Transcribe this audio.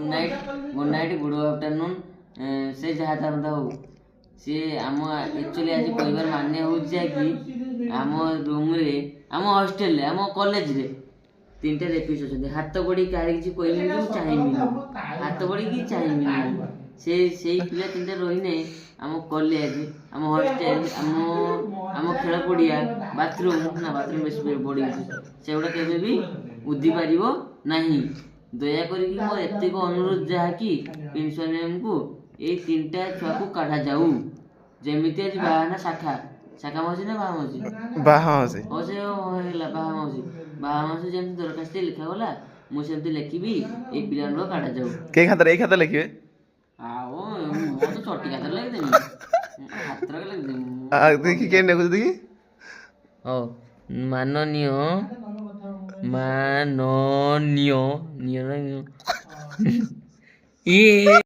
good night good afternoon से जहाँ था हो सी आम एक्चुअली आज कहबार मान्य हो कि आम रूम रे आम हॉस्टेल रे आम कॉलेज रे तीन टा रेपिस्ट अच्छे हाथ बड़ी कहीं किसी कहमी चाहिए हाथ बड़ी कि चाहिए से पिला तीन टा रही आम कॉलेज आम हॉस्टेल आम खेल पड़िया बाथरूम ना बाथरूम बेस बड़ी से गुड़ा केवे भी उदी पार नहीं दयाकोरी मोर एतिक अनुरोध जहाँकि प्रिंसिपल मैम को ये तीन टा छुआ को काढ़ा जाऊ जेमिति आज बाहाना शाखा शाखा मौसी ना बाहा मौसी बाहा मौसी जेमती दरखास्त लिखा गला मुझे लिखी ए पिला काढ़ा जाऊ के खाता लिखिए आओ मो तो छोटी खाता लगे देमी हाथ रख लग देमी देखि के ने देखि ओ माननीय माननीय नियो ये